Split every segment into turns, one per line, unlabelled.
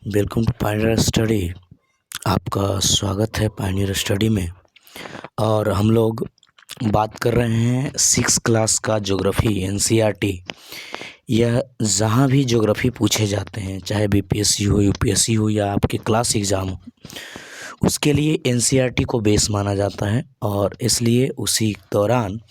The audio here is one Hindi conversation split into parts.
Welcome to Pioneer study. आपका स्वागत है पायनियर स्टडी में। और हम लोग बात कर रहे हैं 6 क्लास का ज्योग्राफी एनसीईआरटी। यह जहाँ भी ज्योग्राफी पूछे जाते हैं, चाहे बीपीएससी हो, यूपीएससी हो या आपके क्लास एग्ज़ाम हो, उसके लिए एनसीईआरटी को बेस माना जाता है। और इसलिए उसी दौरान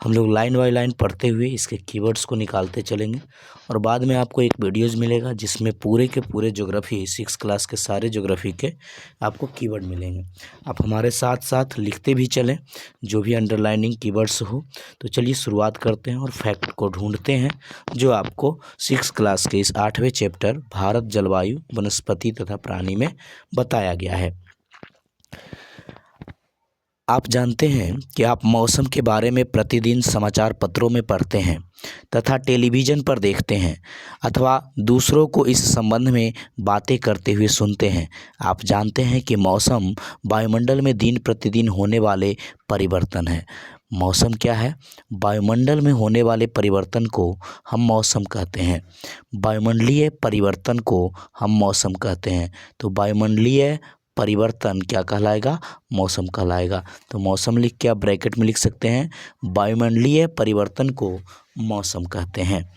हम लोग लाइन बाय लाइन पढ़ते हुए इसके कीवर्ड्स को निकालते चलेंगे। और बाद में आपको एक वीडियोज़ मिलेगा जिसमें पूरे के पूरे ज्योग्राफी 6 क्लास के सारे ज्योग्राफी के आपको कीवर्ड मिलेंगे। आप हमारे साथ साथ लिखते भी चलें जो भी अंडरलाइनिंग कीवर्ड्स हो। तो चलिए शुरुआत करते हैं और फैक्ट को ढूंढते हैं जो आपको 6 क्लास के इस 8वें चैप्टर भारत जलवायु वनस्पति तथा प्राणी में बताया गया है। आप जानते हैं कि आप मौसम के बारे में प्रतिदिन समाचार पत्रों में पढ़ते हैं तथा टेलीविज़न पर देखते हैं अथवा दूसरों को इस संबंध में बातें करते हुए सुनते हैं। आप जानते हैं कि मौसम वायुमंडल में दिन प्रतिदिन होने वाले परिवर्तन है। मौसम क्या है? वायुमंडल में होने वाले परिवर्तन को हम मौसम कहते हैं। वायुमंडलीय परिवर्तन को हम मौसम कहते हैं। तो वायुमंडलीय परिवर्तन क्या कहलाएगा? मौसम कहलाएगा। तो मौसम लिख के आप ब्रैकेट में लिख सकते हैं, वायुमंडलीय परिवर्तन को मौसम कहते हैं।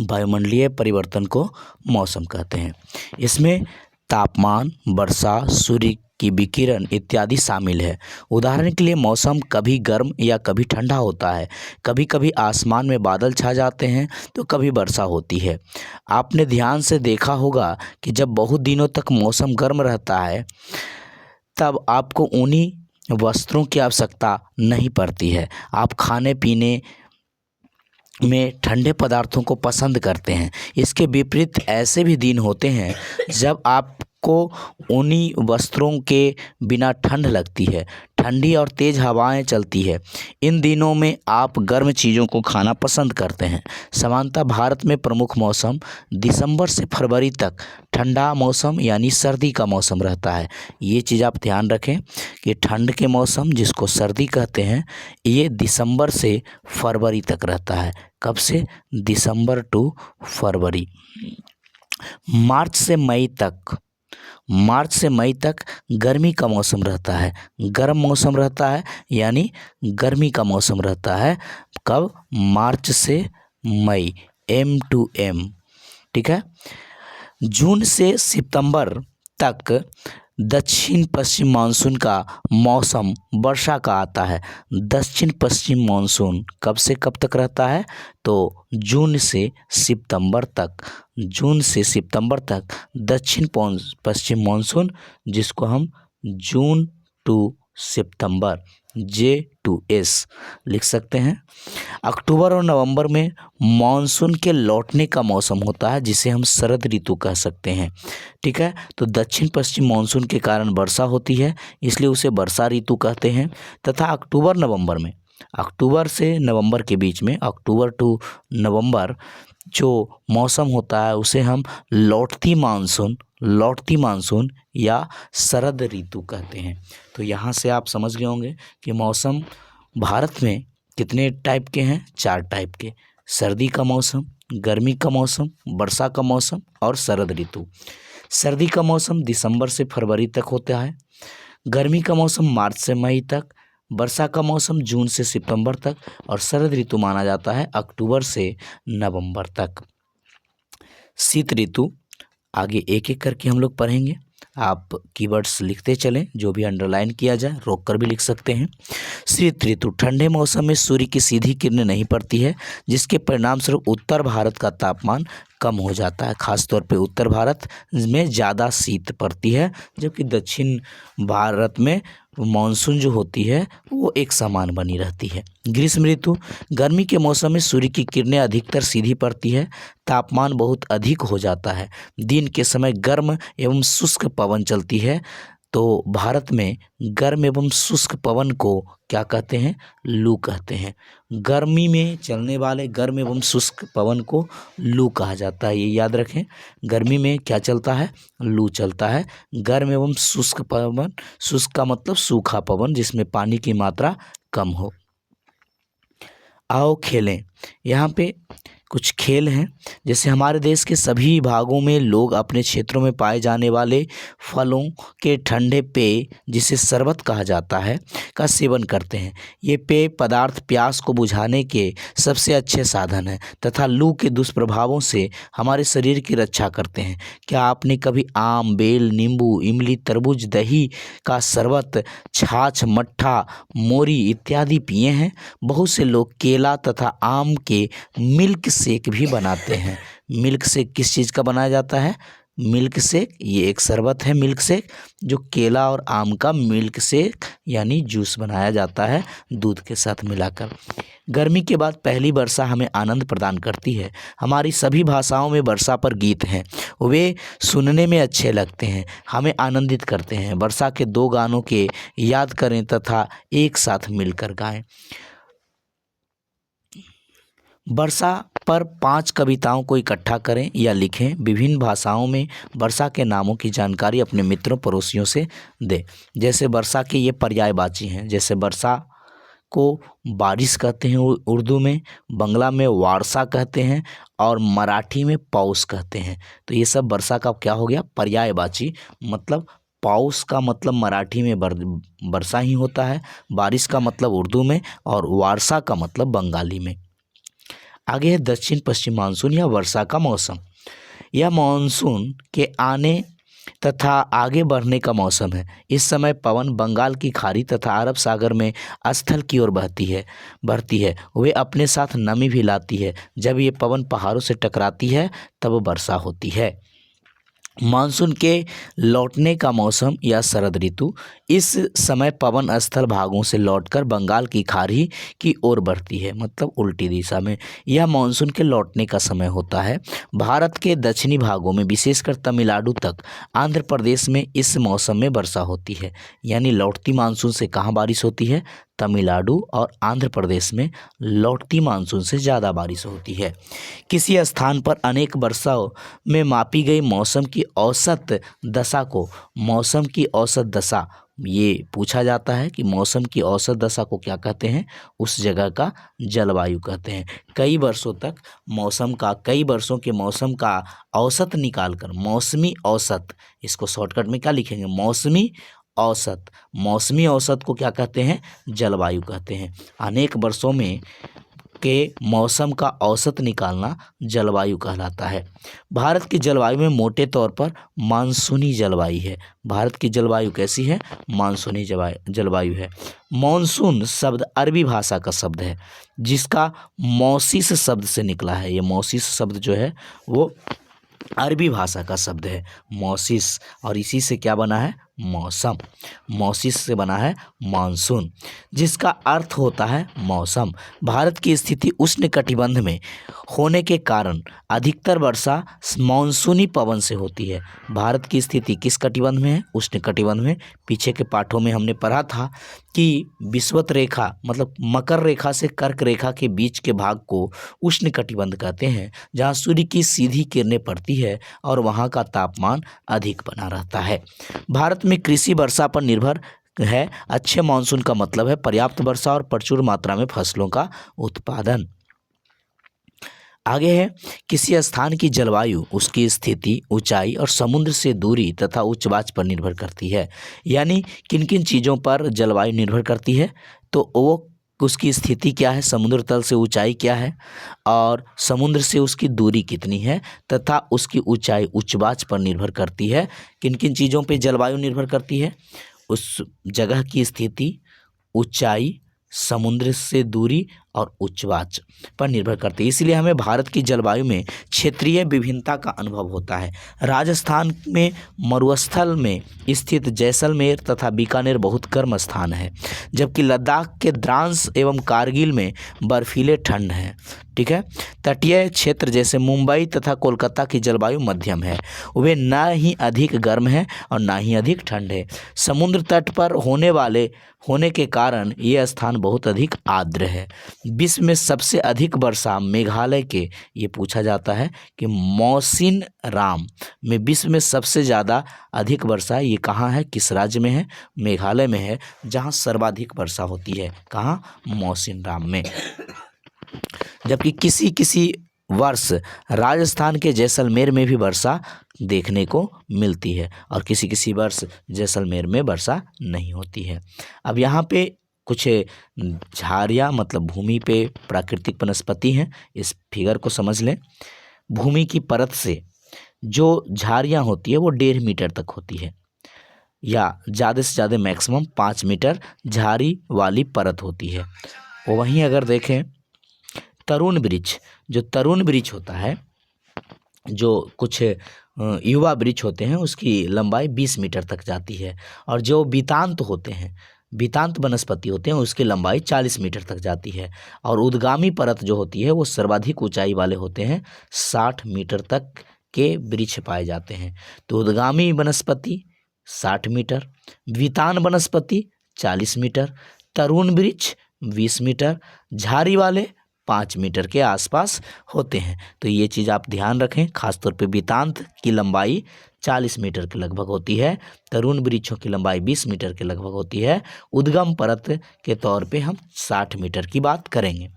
वायुमंडलीय परिवर्तन को मौसम कहते हैं। इसमें तापमान, वर्षा, सूर्य की विकिरण इत्यादि शामिल है। उदाहरण के लिए मौसम कभी गर्म या कभी ठंडा होता है। कभी कभी आसमान में बादल छा जाते हैं तो कभी वर्षा होती है। आपने ध्यान से देखा होगा कि जब बहुत दिनों तक मौसम गर्म रहता है तब आपको ऊनी वस्त्रों की आवश्यकता नहीं पड़ती है। आप खाने पीने में ठंडे पदार्थों को पसंद करते हैं। इसके विपरीत ऐसे भी दिन होते हैं जब आपको ऊनी वस्त्रों के बिना ठंड लगती है, ठंडी और तेज़ हवाएं चलती है। इन दिनों में आप गर्म चीज़ों को खाना पसंद करते हैं। सामान्यतः भारत में प्रमुख मौसम दिसंबर से फरवरी तक ठंडा मौसम यानी सर्दी का मौसम रहता है। ये चीज़ आप ध्यान रखें कि ठंड के मौसम जिसको सर्दी कहते हैं ये दिसंबर से फरवरी तक रहता है। कब से? दिसंबर टू फरवरी। मार्च से मई तक गर्मी का मौसम रहता है, गर्म मौसम रहता है यानी गर्मी का मौसम रहता है। कब? मार्च से मई, M to M। ठीक है। जून से सितंबर तक दक्षिण पश्चिम मानसून का मौसम वर्षा का आता है। दक्षिण पश्चिम मानसून कब से कब तक रहता है? तो जून से सितंबर तक दक्षिण पश्चिम मानसून, जिसको हम जून टू सितंबर J-S लिख सकते हैं। अक्टूबर और नवंबर में मानसून के लौटने का मौसम होता है जिसे हम शरद ऋतु कह सकते हैं। ठीक है। तो दक्षिण पश्चिम मानसून के कारण वर्षा होती है इसलिए उसे वर्षा ऋतु कहते हैं। तथा अक्टूबर से नवंबर के बीच में, अक्टूबर टू नवंबर जो मौसम होता है उसे हम लौटती मानसून या शरद ऋतु कहते हैं। तो यहाँ से आप समझ गए होंगे कि मौसम भारत में कितने टाइप के हैं? 4 टाइप के। सर्दी का मौसम, गर्मी का मौसम, वर्षा का मौसम और शरद ऋतु। सर्दी का मौसम दिसंबर से फरवरी तक होता है। गर्मी का मौसम मार्च से मई तक, वर्षा का मौसम जून से सितंबर तक और शरद ऋतु माना जाता है अक्टूबर से नवंबर तक। शीत ऋतु आगे एक एक करके हम लोग पढ़ेंगे। आप कीवर्ड्स लिखते चलें, जो भी अंडरलाइन किया जाए रोक कर भी लिख सकते हैं। शीत ऋतु ठंडे मौसम में सूर्य की सीधी किरणें नहीं पड़ती है जिसके परिणाम स्वरूप उत्तर भारत का तापमान कम हो जाता है। खासतौर पे उत्तर भारत में ज़्यादा शीत पड़ती है जबकि दक्षिण भारत में मानसून जो होती है वो एक समान बनी रहती है। ग्रीष्म ऋतु गर्मी के मौसम में सूर्य की किरणें अधिकतर सीधी पड़ती है, तापमान बहुत अधिक हो जाता है, दिन के समय गर्म एवं शुष्क पवन चलती है। तो भारत में गर्म एवं शुष्क पवन को क्या कहते हैं? लू कहते हैं। गर्मी में चलने वाले गर्म एवं शुष्क पवन को लू कहा जाता है। ये याद रखें, गर्मी में क्या चलता है? लू चलता है। गर्म एवं शुष्क पवन, शुष्क का मतलब सूखा पवन जिसमें पानी की मात्रा कम हो। आओ खेलें। यहाँ पे कुछ खेल हैं, जैसे हमारे देश के सभी भागों में लोग अपने क्षेत्रों में पाए जाने वाले फलों के ठंडे पेय, जिसे शरबत कहा जाता है, का सेवन करते हैं। ये पेय पदार्थ प्यास को बुझाने के सबसे अच्छे साधन हैं तथा लू के दुष्प्रभावों से हमारे शरीर की रक्षा करते हैं। क्या आपने कभी आम, बेल, नींबू, इमली, तरबूज, दही का शरबत, छाछ, मट्ठा, मोरी इत्यादि पिए हैं? बहुत से लोग केला तथा आम के मिल्क शेक भी बनाते हैं। मिल्क शेक किस चीज़ का बनाया जाता है? मिल्क शेक, ये एक शरबत है मिल्क शेक, जो केला और आम का मिल्क शेक यानी जूस बनाया जाता है दूध के साथ मिलाकर। गर्मी के बाद पहली वर्षा हमें आनंद प्रदान करती है। हमारी सभी भाषाओं में वर्षा पर गीत हैं, वे सुनने में अच्छे लगते हैं, हमें आनंदित करते हैं। वर्षा के 2 गानों के याद करें तथा एक साथ मिलकर गाएं। वर्षा पर 5 कविताओं को इकट्ठा करें या लिखें। विभिन्न भाषाओं में वर्षा के नामों की जानकारी अपने मित्रों पड़ोसियों से दें। जैसे वर्षा के ये पर्यायवाची हैं, जैसे वर्षा को बारिश कहते हैं उर्दू में, बंगला में वर्षा कहते हैं और मराठी में पौष कहते हैं। तो ये सब वर्षा का क्या हो गया? पर्यायवाची। मतलब पौष का मतलब मराठी में वर्षा ही होता है, बारिश का मतलब उर्दू में और वर्षा का मतलब बंगाली में। आगे है दक्षिण पश्चिम मानसून या वर्षा का मौसम। यह मानसून के आने तथा आगे बढ़ने का मौसम है। इस समय पवन बंगाल की खाड़ी तथा अरब सागर में स्थल की ओर बढ़ती है। वे अपने साथ नमी भी लाती है। जब ये पवन पहाड़ों से टकराती है तब वर्षा होती है। मानसून के लौटने का मौसम या शरद ऋतु। इस समय पवन स्थल भागों से लौटकर बंगाल की खाड़ी की ओर बढ़ती है, मतलब उल्टी दिशा में। यह मानसून के लौटने का समय होता है। भारत के दक्षिणी भागों में विशेषकर तमिलनाडु तक आंध्र प्रदेश में इस मौसम में वर्षा होती है। यानी लौटती मानसून से कहाँ बारिश होती है? तमिलनाडु और आंध्र प्रदेश में लौटती मानसून से ज़्यादा बारिश होती है। किसी स्थान पर अनेक वर्षाओं में मापी गई मौसम की औसत दशा को मौसम की औसत दशा, ये पूछा जाता है कि मौसम की औसत दशा को क्या कहते हैं? उस जगह का जलवायु कहते हैं। कई वर्षों के मौसम का औसत निकालकर मौसमी औसत, इसको शॉर्टकट में क्या लिखेंगे? मौसमी औसत। मौसमी औसत को क्या कहते हैं? जलवायु कहते हैं। अनेक वर्षों में के मौसम का औसत निकालना जलवायु कहलाता है। भारत की जलवायु में मोटे तौर पर मानसूनी जलवायु है। भारत की जलवायु कैसी है? मानसूनी जलवायु है। मानसून शब्द अरबी भाषा का शब्द है, जिसका मौसिस शब्द से निकला है। ये मौसिस शब्द जो है वो अरबी भाषा का शब्द है, मौसिस, और इसी से क्या बना है? मौसम। मौसिस से बना है मानसून, जिसका अर्थ होता है मौसम। भारत की स्थिति उष्णकटिबंध में होने के कारण अधिकतर वर्षा मानसूनी पवन से होती है। भारत की स्थिति किस कटिबंध में है? उष्णकटिबंध में। पीछे के पाठों में हमने पढ़ा था कि विषुवत रेखा मतलब मकर रेखा से कर्क रेखा के बीच के भाग को उष्णकटिबंध कहते हैं, जहाँ सूर्य की सीधी किरणें पड़ती है और वहाँ का तापमान अधिक बना रहता है। भारत में कृषि वर्षा पर निर्भर है। अच्छे मानसून का मतलब है पर्याप्त वर्षा और प्रचुर मात्रा में फसलों का उत्पादन। आगे है किसी स्थान की जलवायु उसकी स्थिति, ऊंचाई और समुद्र से दूरी तथा उच्च वाच पर निर्भर करती है। यानी किन किन चीज़ों पर जलवायु निर्भर करती है? तो वो उसकी स्थिति क्या है, समुद्र तल से ऊंचाई क्या है और समुद्र से उसकी दूरी कितनी है तथा उसकी ऊंचाई उच्चवाच पर निर्भर करती है। किन किन चीज़ों पे जलवायु निर्भर करती है? उस जगह की स्थिति, ऊंचाई, समुद्र से दूरी और उच्चवाच पर निर्भर करती है। इसलिए हमें भारत की जलवायु में क्षेत्रीय विभिन्नता का अनुभव होता है। राजस्थान में मरुस्थल में स्थित जैसलमेर तथा बीकानेर बहुत गर्म स्थान है, जबकि लद्दाख के द्रास एवं कारगिल में बर्फीले ठंड है। ठीक है। तटीय क्षेत्र जैसे मुंबई तथा कोलकाता की जलवायु मध्यम है, वे ना ही अधिक गर्म है और ना ही अधिक ठंड है। समुद्र तट पर होने के कारण ये स्थान बहुत अधिक आर्द्र है। विश्व में सबसे अधिक वर्षा मेघालय के, ये पूछा जाता है कि मौसिन राम में विश्व में सबसे ज़्यादा अधिक वर्षा ये कहाँ है, किस राज्य में है? मेघालय में है, जहाँ सर्वाधिक वर्षा होती है। कहाँ? मौसिन राम में। जबकि किसी वर्ष राजस्थान के जैसलमेर में भी वर्षा देखने को मिलती है और किसी किसी वर्ष जैसलमेर में वर्षा नहीं होती है। अब यहाँ पे कुछ झाड़ियाँ मतलब भूमि पे प्राकृतिक वनस्पति हैं, इस फिगर को समझ लें। भूमि की परत से जो झाड़ियाँ होती है वो 1.5 मीटर तक होती है या ज़्यादा से ज़्यादा मैक्सिमम 5 मीटर झाड़ी वाली परत होती है। वहीं अगर देखें तरुण वृक्ष, जो तरुण वृक्ष होता है, जो कुछ युवा वृक्ष होते हैं, उसकी लंबाई 20 मीटर तक जाती है और जो वितांत होते हैं, वितांत वनस्पति होते हैं, उसकी लंबाई 40 मीटर तक जाती है और उद्गामी परत जो होती है वो सर्वाधिक ऊंचाई वाले होते हैं, 60 मीटर तक के वृक्ष पाए जाते हैं। तो उद्गामी वनस्पति 60 मीटर, वितान वनस्पति 40 मीटर, तरुण वृक्ष 20 मीटर, झाड़ी वाले 5 मीटर के आसपास होते हैं। तो ये चीज़ आप ध्यान रखें, खासतौर पे वितांत की लंबाई 40 मीटर के लगभग होती है, तरुण वृक्षों की लंबाई 20 मीटर के लगभग होती है, उद्गम परत के तौर पे हम 60 मीटर की बात करेंगे।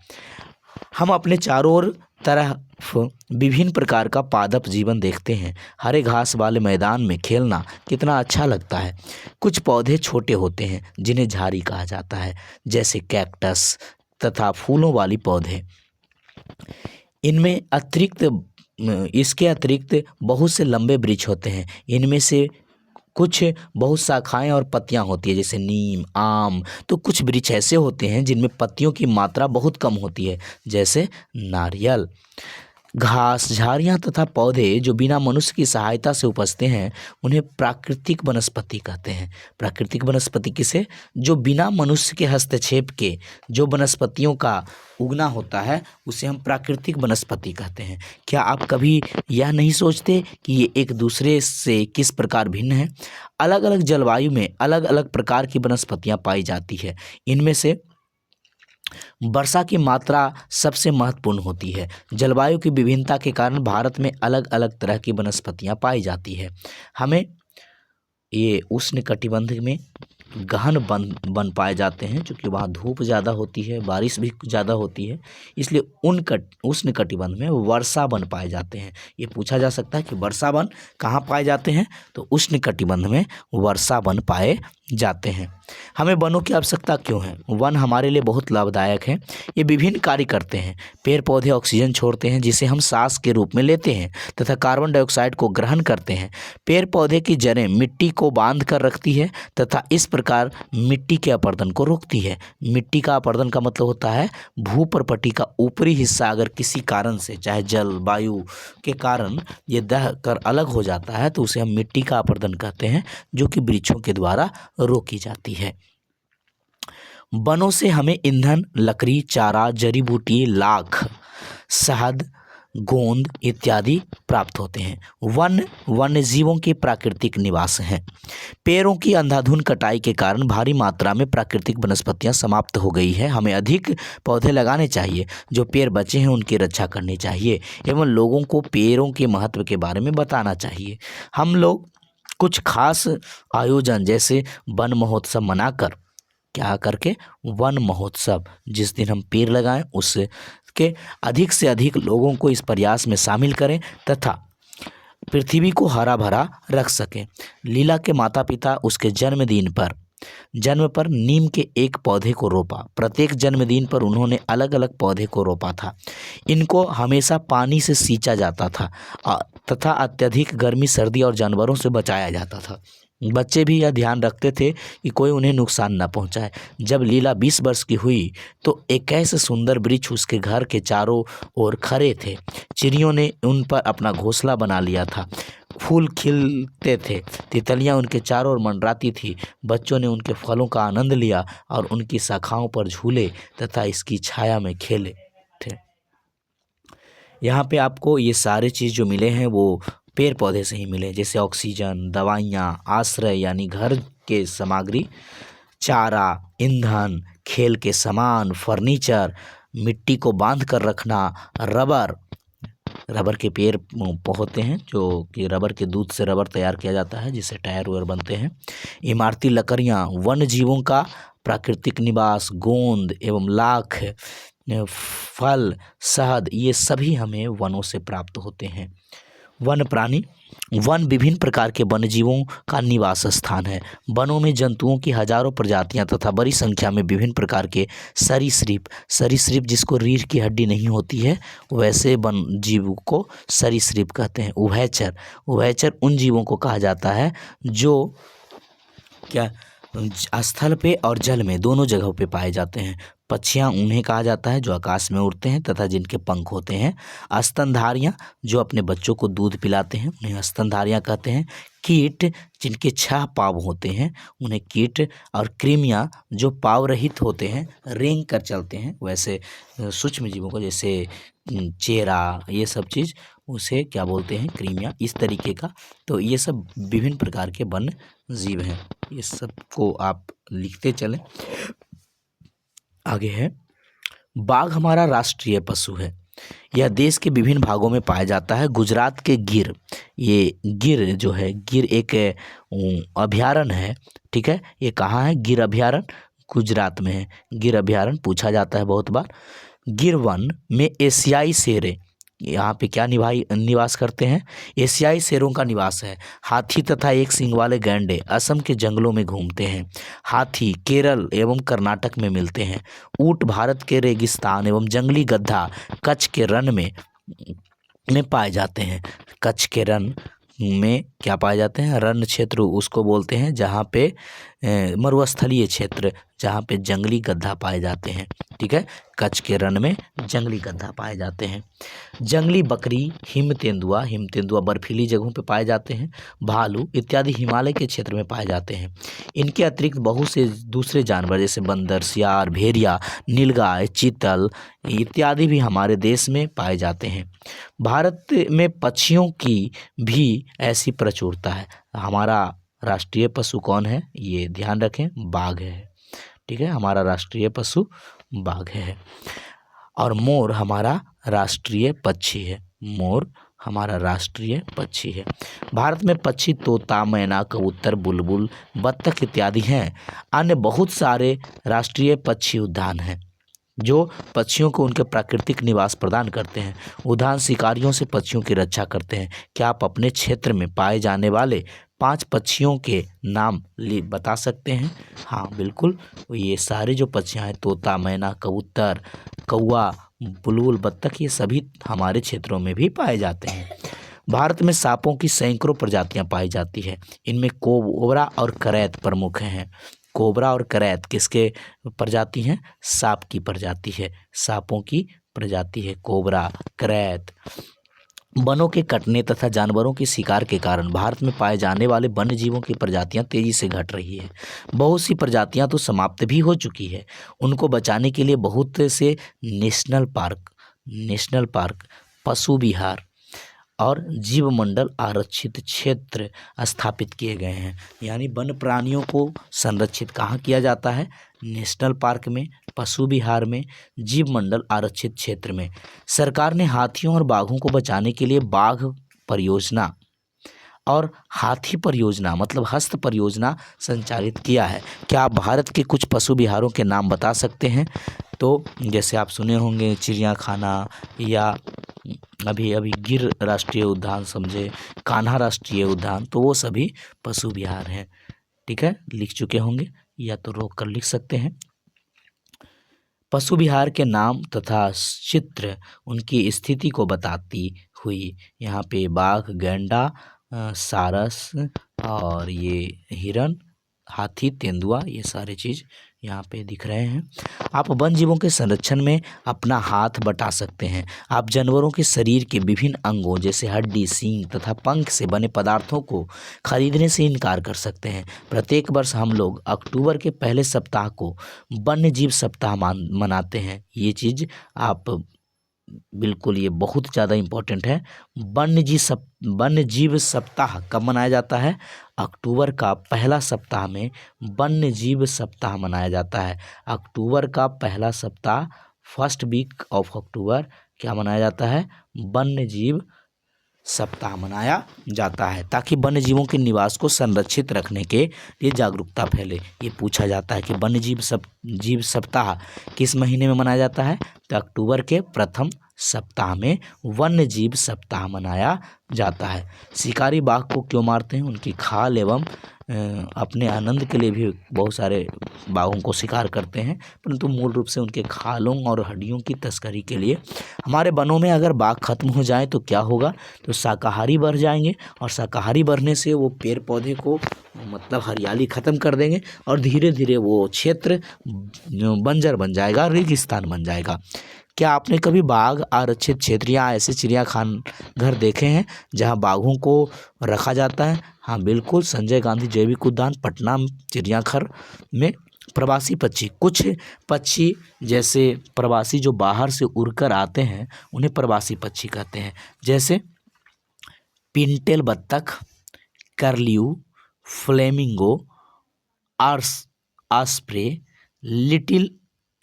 हम अपने चारों ओर तरफ विभिन्न प्रकार का पादप जीवन देखते हैं। हरे घास वाले मैदान में खेलना कितना अच्छा लगता है। कुछ पौधे छोटे होते हैं जिन्हें झाड़ी कहा जाता है, जैसे कैक्टस तथा फूलों वाली पौधे। इनमें इसके अतिरिक्त बहुत से लंबे वृक्ष होते हैं। इनमें से कुछ बहुत शाखाएं और पत्तियां होती है, जैसे नीम, आम। तो कुछ वृक्ष ऐसे होते हैं जिनमें पत्तियों की मात्रा बहुत कम होती है, जैसे नारियल। घास, झाड़ियाँ तथा पौधे जो बिना मनुष्य की सहायता से उपजते हैं उन्हें प्राकृतिक वनस्पति कहते हैं। प्राकृतिक वनस्पति किसे? जो बिना मनुष्य के हस्तक्षेप के जो वनस्पतियों का उगना होता है उसे हम प्राकृतिक वनस्पति कहते हैं। क्या आप कभी यह नहीं सोचते कि ये एक दूसरे से किस प्रकार भिन्न है? अलग अलग जलवायु में अलग अलग प्रकार की वनस्पतियाँ पाई जाती है। इनमें से वर्षा की मात्रा सबसे महत्वपूर्ण होती है। जलवायु की विभिन्नता के कारण भारत में अलग अलग तरह की वनस्पतियाँ पाई जाती है। हमें ये उष्णकटिबंध में गहन वन पाए जाते हैं, क्योंकि वहाँ धूप ज़्यादा होती है, बारिश भी ज़्यादा होती है, इसलिए उष्णकटिबंध में वर्षा वन पाए जाते हैं। ये पूछा जा सकता है कि वर्षा वन कहाँ पाए जाते हैं, तो उष्णकटिबंध में वर्षा वन पाए जाते हैं। हमें वनों की आवश्यकता क्यों है? वन हमारे लिए बहुत लाभदायक है। ये विभिन्न कार्य करते हैं। पेड़ पौधे ऑक्सीजन छोड़ते हैं जिसे हम सांस के रूप में लेते हैं तथा कार्बन डाइऑक्साइड को ग्रहण करते हैं। पेड़ पौधे की जड़ें मिट्टी को बांध कर रखती है तथा इस प्रकार मिट्टी के अपरदन को रोकती है। मिट्टी का अपरदन का मतलब होता है भूप्रपट्टी का ऊपरी हिस्सा अगर किसी कारण से, चाहे जल वायु के कारण ये दह कर अलग हो जाता है तो उसे हम मिट्टी का अपरदन कहते हैं, जो कि वृक्षों के द्वारा रोकी जाती है। वनों से हमें ईंधन, लकड़ी, चारा, जड़ी बूटी, लाख, शहद, गोंद इत्यादि प्राप्त होते हैं। वन वन्य जीवों के प्राकृतिक निवास हैं। पेड़ों की अंधाधुंध कटाई के कारण भारी मात्रा में प्राकृतिक वनस्पतियां समाप्त हो गई है। हमें अधिक पौधे लगाने चाहिए। जो पेड़ बचे हैं उनकी रक्षा करनी चाहिए एवं लोगों को पेड़ों के महत्व के बारे में बताना चाहिए। हम लोग कुछ खास आयोजन जैसे वन महोत्सव मनाकर, क्या करके, वन महोत्सव, जिस दिन हम पेड़ लगाएं उसके अधिक से अधिक लोगों को इस प्रयास में शामिल करें तथा पृथ्वी को हरा भरा रख सकें। लीला के माता पिता उसके जन्म पर नीम के एक पौधे को रोपा। प्रत्येक जन्मदिन पर उन्होंने अलग अलग पौधे को रोपा था। इनको हमेशा पानी से सींचा जाता था तथा अत्यधिक गर्मी, सर्दी और जानवरों से बचाया जाता था। बच्चे भी यह ध्यान रखते थे कि कोई उन्हें नुकसान न पहुंचाए। जब लीला 20 वर्ष की हुई तो एक ऐसे सुंदर वृक्ष उसके घर के चारों ओर खड़े थे। चिड़ियों ने उन पर अपना घोंसला बना लिया था। फूल खिलते थे, तितलियां उनके चारों ओर मंडराती थी। बच्चों ने उनके फलों का आनंद लिया और उनकी शाखाओं पर झूले तथा इसकी छाया में खेले थे। यहाँ पे आपको ये सारे चीज़ जो मिले हैं वो पेड़ पौधे से ही मिले, जैसे ऑक्सीजन, दवाइयाँ, आश्रय यानी घर के सामग्री, चारा, ईंधन, खेल के सामान, फर्नीचर, मिट्टी को बांध कर रखना, रबर के पेड़ होते हैं जो कि रबर के दूध से रबर तैयार किया जाता है जिससे टायर वायर बनते हैं, इमारती लकड़ियाँ, वन जीवों का प्राकृतिक निवास, गोंद एवं लाख, फल, शहद, ये सभी हमें वनों से प्राप्त होते हैं। वन प्राणी, वन विभिन्न प्रकार के वन्यजीवों का निवास स्थान है। वनों में जंतुओं की हजारों प्रजातियां तथा बड़ी संख्या में विभिन्न प्रकार के सरीसृप, सरीसृप जिसको रीढ़ की हड्डी नहीं होती है वैसे वन जीव को सरीसृप कहते हैं। उभयचर, उभयचर उन जीवों को कहा जाता है जो क्या स्थल पे और जल में दोनों जगहों पे पाए जाते हैं। पक्षियाँ उन्हें कहा जाता है जो आकाश में उड़ते हैं तथा जिनके पंख होते हैं। स्तनधारियाँ जो अपने बच्चों को दूध पिलाते हैं उन्हें स्तनधारियाँ कहते हैं। कीट जिनके 6 पाँव होते हैं उन्हें कीट, और कृमियाँ जो पाँव रहित होते हैं, रेंग कर चलते हैं, वैसे सूक्ष्म जीवों को जैसे चेरा, ये सब चीज़ उसे क्या बोलते हैं, कृमियाँ, इस तरीके का। तो ये सब विभिन्न प्रकार के वन्य जीव हैं, ये सब को आप लिखते चलें। आगे है, बाघ हमारा राष्ट्रीय पशु है। यह देश के विभिन्न भागों में पाया जाता है। गुजरात के गिर, ये गिर जो है, गिर एक अभयारण्य है, ठीक है। ये कहाँ है? गिर अभयारण्य गुजरात में है। गिर अभयारण्य पूछा जाता है बहुत बार। गिर वन में एशियाई शेर यहाँ पे क्या निवास करते हैं? एशियाई शेरों का निवास है। हाथी तथा एक सींग वाले गैंडे असम के जंगलों में घूमते हैं। हाथी केरल एवं कर्नाटक में मिलते हैं। ऊंट भारत के रेगिस्तान एवं जंगली गधा कच्छ के रण में पाए जाते हैं। कच्छ के रण में क्या पाए जाते हैं? रण क्षेत्र उसको बोलते हैं जहाँ पे मरुस्थलीय क्षेत्र जहाँ पे जंगली गधा पाए जाते हैं, ठीक है। कच्छ के रण में जंगली गधा पाए जाते हैं। जंगली बकरी, हिम तेंदुआ बर्फीली जगहों पे पाए जाते हैं। भालू इत्यादि हिमालय के क्षेत्र में पाए जाते हैं। इनके अतिरिक्त बहुत से दूसरे जानवर जैसे बंदर, सियार, भेड़िया, नीलगाय, चीतल इत्यादि भी हमारे देश में पाए जाते हैं। भारत में पक्षियों की भी ऐसी प्रचुरता है। हमारा राष्ट्रीय पशु कौन है? ये ध्यान रखें, बाघ है, ठीक है। हमारा राष्ट्रीय पशु बाघ है। और मोर हमारा राष्ट्रीय पक्षी है। मोर हमारा राष्ट्रीय पक्षी है। भारत में पक्षी तोता, मैना, कबूतर, बुलबुल, बत्तख इत्यादि हैं। अन्य बहुत सारे राष्ट्रीय पक्षी उद्यान हैं जो पक्षियों को उनके प्राकृतिक निवास प्रदान करते हैं। उद्यान शिकारियों से पक्षियों की रक्षा करते हैं। क्या आप अपने क्षेत्र में पाए जाने वाले 5 पक्षियों के नाम बता सकते हैं? हाँ बिल्कुल, ये सारे जो पक्षियाँ हैं, तोता, मैना, कबूतर, कौवा, बुलबुल, बत्तख, ये सभी हमारे क्षेत्रों में भी पाए जाते हैं। भारत में सांपों की सैकड़ों प्रजातियां पाई जाती है। इनमें कोबरा और करैत प्रमुख हैं। कोबरा और करैत किसके प्रजाति हैं? सांप की प्रजाति है। सांपों की प्रजाति है कोबरा, करैत। वनों के कटने तथा जानवरों के शिकार के कारण भारत में पाए जाने वाले वन्य जीवों की प्रजातियां तेजी से घट रही है। बहुत सी प्रजातियां तो समाप्त भी हो चुकी है। उनको बचाने के लिए बहुत से नेशनल पार्क, पशु विहार और जीव मंडल आरक्षित क्षेत्र स्थापित किए गए हैं। यानी वन्य प्राणियों को संरक्षित कहाँ किया जाता है? नेशनल पार्क में, पशु विहार में, जीव मंडल आरक्षित क्षेत्र में। सरकार ने हाथियों और बाघों को बचाने के लिए बाघ परियोजना और हाथी परियोजना मतलब हस्त परियोजना संचालित किया है। क्या आप भारत के कुछ पशु विहारों के नाम बता सकते हैं? तो जैसे आप सुने होंगे चिड़ियाखाना, या अभी गिर राष्ट्रीय उद्यान समझे, कान्हा राष्ट्रीय उद्यान, तो वो सभी पशु विहार हैं, ठीक है। लिख चुके होंगे या तो रोक कर लिख सकते हैं। पशु विहार के नाम तथा चित्र उनकी स्थिति को बताती हुई यहाँ पे बाघ, गैंडा, सारस और ये हिरन, हाथी, तेंदुआ, ये सारे चीज़ यहाँ पे दिख रहे हैं। आप वन जीवों के संरक्षण में अपना हाथ बटा सकते हैं। आप जानवरों के शरीर के विभिन्न अंगों जैसे हड्डी, सींग तथा पंख से बने पदार्थों को खरीदने से इनकार कर सकते हैं। प्रत्येक वर्ष हम लोग अक्टूबर के पहले सप्ताह को वन्य जीव सप्ताह मनाते हैं। ये चीज़ आप बिल्कुल, ये बहुत ज़्यादा इम्पोर्टेंट है। वन्य जीव सप्ताह कब मनाया जाता है? अक्टूबर का पहला सप्ताह में वन्य जीव सप्ताह मनाया जाता है। अक्टूबर का पहला सप्ताह, फर्स्ट वीक ऑफ अक्टूबर क्या मनाया जाता है? वन्य जीव सप्ताह मनाया जाता है, ताकि वन्य जीवों के निवास को संरक्षित रखने के लिए जागरूकता फैले। ये पूछा जाता है कि वन्य जीव सप्ताह किस महीने में मनाया जाता है, तो अक्टूबर के प्रथम सप्ताह में वन्य जीव सप्ताह मनाया जाता है। शिकारी बाघ को क्यों मारते हैं? उनकी खाल एवं अपने आनंद के लिए भी बहुत सारे बाघों को शिकार करते हैं, परंतु मूल रूप से उनके खालों और हड्डियों की तस्करी के लिए। हमारे वनों में अगर बाघ खत्म हो जाए तो क्या होगा, तो शाकाहारी बढ़ जाएंगे, और शाकाहारी बढ़ने से वो पेड़ पौधे को मतलब हरियाली ख़त्म कर देंगे, और धीरे धीरे वो क्षेत्र बंजर बन जाएगा, रेगिस्तान बन जाएगा। क्या आपने कभी बाघ आरक्षित क्षेत्र या ऐसे चिड़ियाखान घर देखे हैं जहां बाघों को रखा जाता है? हाँ बिल्कुल, संजय गांधी जैविक उद्यान पटना चिड़ियाघर में प्रवासी पक्षी, कुछ पक्षी जैसे प्रवासी जो बाहर से उड़कर आते हैं उन्हें प्रवासी पक्षी कहते हैं, जैसे पिनटेल बत्तख, कर्लियू, फ्लेमिंगो, आस्प्रे, लिटिल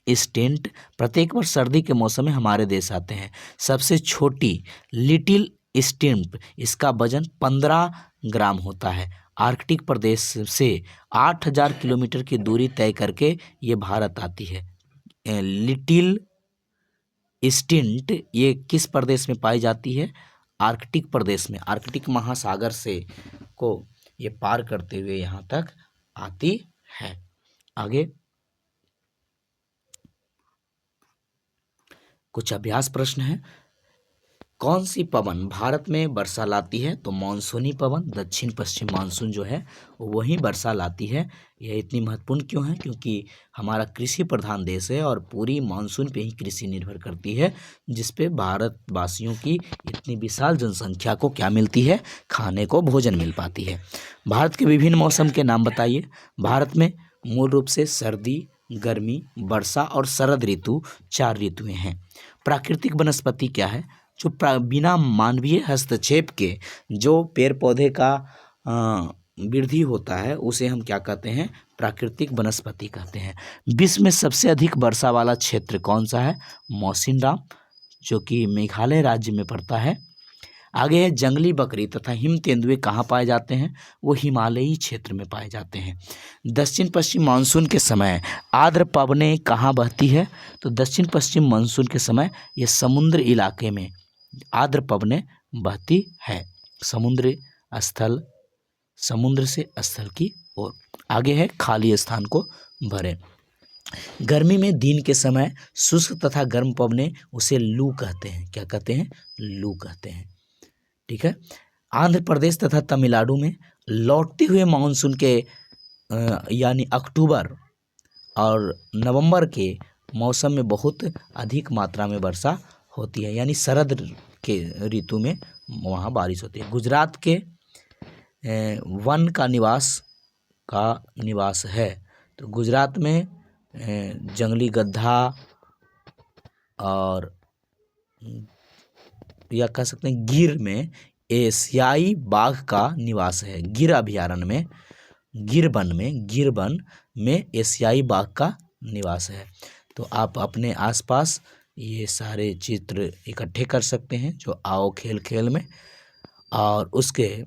स्टेंट प्रत्येक वर्ष सर्दी के मौसम में हमारे देश आते हैं। सबसे छोटी लिटिल स्टेंट, इसका वजन 15 ग्राम होता है। आर्कटिक प्रदेश से 8000 किलोमीटर की दूरी तय करके ये भारत आती है। लिटिल स्टेंट ये किस प्रदेश में पाई जाती है? आर्कटिक प्रदेश में, आर्कटिक महासागर से को ये पार करते हुए यहाँ तक आती है। आगे कुछ अभ्यास प्रश्न है। कौन सी पवन भारत में वर्षा लाती है? तो मानसूनी पवन, दक्षिण पश्चिम मानसून जो है वही वर्षा लाती है। यह इतनी महत्वपूर्ण क्यों है? क्योंकि हमारा कृषि प्रधान देश है और पूरी मानसून पे ही कृषि निर्भर करती है, जिस पे भारतवासियों की इतनी विशाल जनसंख्या को क्या मिलती है? खाने को भोजन मिल पाती है। भारत के विभिन्न मौसम के नाम बताइए। भारत में मूल रूप से सर्दी, गर्मी, वर्षा और शरद ऋतु 4 ऋतुएं हैं। प्राकृतिक वनस्पति क्या है? जो बिना मानवीय हस्तक्षेप के जो पेड़ पौधे का वृद्धि होता है उसे हम क्या कहते हैं? प्राकृतिक वनस्पति कहते हैं। विश्व में सबसे अधिक वर्षा वाला क्षेत्र कौन सा है? मौसिनराम, जो कि मेघालय राज्य में पड़ता है। आगे है जंगली बकरी तथा हिम तेंदुए कहाँ पाए जाते हैं? वो हिमालयी क्षेत्र में पाए जाते हैं। दक्षिण पश्चिम मानसून के समय आर्द्र पवनें कहाँ बहती है? तो दक्षिण पश्चिम मानसून के समय ये समुद्र इलाके में आर्द्र पवनें बहती है, समुद्र से स्थल की ओर। आगे है खाली स्थान को भरें। गर्मी में दिन के समय शुष्क तथा गर्म पवनें उसे लू कहते हैं। क्या कहते हैं? लू कहते हैं। ठीक है। आंध्र प्रदेश तथा तमिलनाडु में लौटते हुए मानसून के यानी अक्टूबर और नवंबर के मौसम में बहुत अधिक मात्रा में वर्षा होती है, यानी शरद के ऋतु में वहाँ बारिश होती है। गुजरात के वन का निवास है, तो गुजरात में जंगली गधा और या कह सकते हैं गिर में एशियाई बाघ का निवास है। गिर अभयारण्य में, गिर वन में एशियाई बाघ का निवास है। तो आप अपने आसपास ये सारे चित्र इकट्ठे कर सकते हैं जो आओ खेल खेल में। और उसके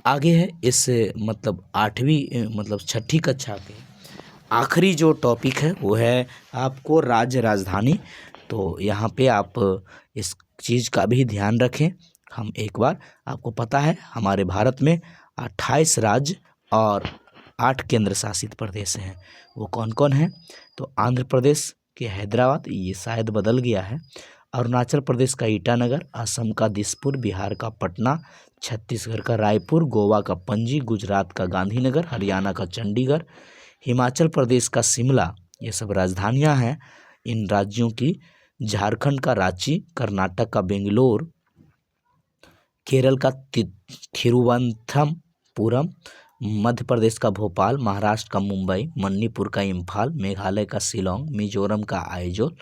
आगे है इस मतलब 8वीं मतलब 6ठी कक्षा के आखिरी जो टॉपिक है वो है आपको राज्य राजधानी। तो यहाँ पे आप इस चीज़ का भी ध्यान रखें। हम एक बार, आपको पता है हमारे भारत में 28 राज्य और 8 केंद्र शासित प्रदेश हैं। वो कौन कौन हैं? तो आंध्र प्रदेश के हैदराबाद, ये शायद बदल गया है, अरुणाचल प्रदेश का ईटानगर, असम का दिसपुर, बिहार का पटना, छत्तीसगढ़ का रायपुर, गोवा का पणजी, गुजरात का गांधीनगर, हरियाणा का चंडीगढ़, हिमाचल प्रदेश का शिमला, ये सब राजधानियां हैं इन राज्यों की। झारखंड का रांची, कर्नाटक का बेंगलोर, केरल का थिरुवनंतपुरम, मध्य प्रदेश का भोपाल, महाराष्ट्र का मुंबई, मणिपुर का इम्फाल, मेघालय का शिलोंग, मिजोरम का आइजोल,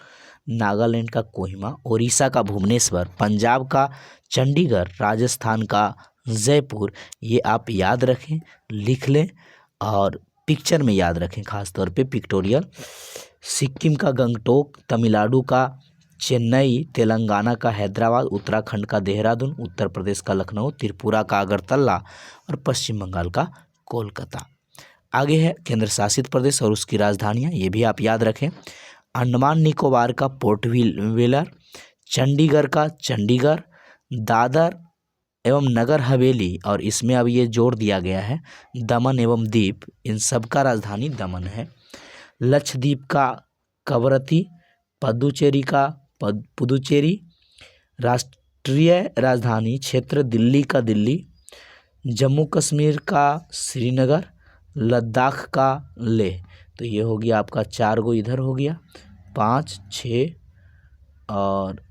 नागालैंड का कोहिमा, उड़ीसा का भुवनेश्वर, पंजाब का चंडीगढ़, राजस्थान का जयपुर। ये आप याद रखें, लिख लें और पिक्चर में याद रखें, खास तौर पे पिक्टोरियल। सिक्किम का गंगटोक, तमिलनाडु का चेन्नई तेलंगाना का हैदराबाद, उत्तराखंड का देहरादून, उत्तर प्रदेश का लखनऊ, त्रिपुरा का अगरतला और पश्चिम बंगाल का कोलकाता। आगे है केंद्र शासित प्रदेश और उसकी राजधानियाँ, ये भी आप याद रखें। अंडमान निकोबार का पोर्ट व्हीलर, चंडीगढ़ का चंडीगढ़, दादर एवं नगर हवेली, और इसमें अब ये जोड़ दिया गया है दमन एवं दीप, इन सब का राजधानी दमन है। लक्षद्वीप का कवरत्ती, पुदुचेरी का पुदुचेरी, राष्ट्रीय राजधानी क्षेत्र दिल्ली का दिल्ली, जम्मू कश्मीर का श्रीनगर, लद्दाख का लेह। तो ये हो गया आपका 4 गो, इधर हो गया 5, 6, और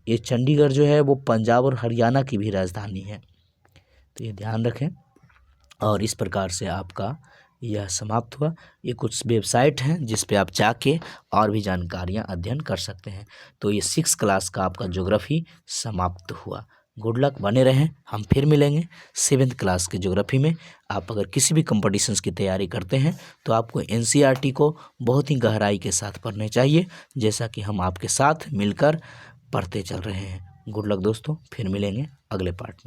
ये चंडीगढ़ जो है वो पंजाब और हरियाणा की भी राजधानी है, तो ये ध्यान रखें। और इस प्रकार से आपका यह समाप्त हुआ। ये कुछ वेबसाइट हैं जिस पे आप जाके और भी जानकारियाँ अध्ययन कर सकते हैं। तो ये 6 क्लास का आपका ज्योग्राफी समाप्त हुआ। गुड लक, बने रहें, हम फिर मिलेंगे 7th क्लास के ज्योग्राफी में। आप अगर किसी भी कंपटीशंस की तैयारी करते हैं तो आपको NCERT को बहुत ही गहराई के साथ पढ़ने चाहिए, जैसा कि हम आपके साथ मिलकर पढ़ते चल रहे हैं। गुड लक दोस्तों, फिर मिलेंगे अगले पार्ट में।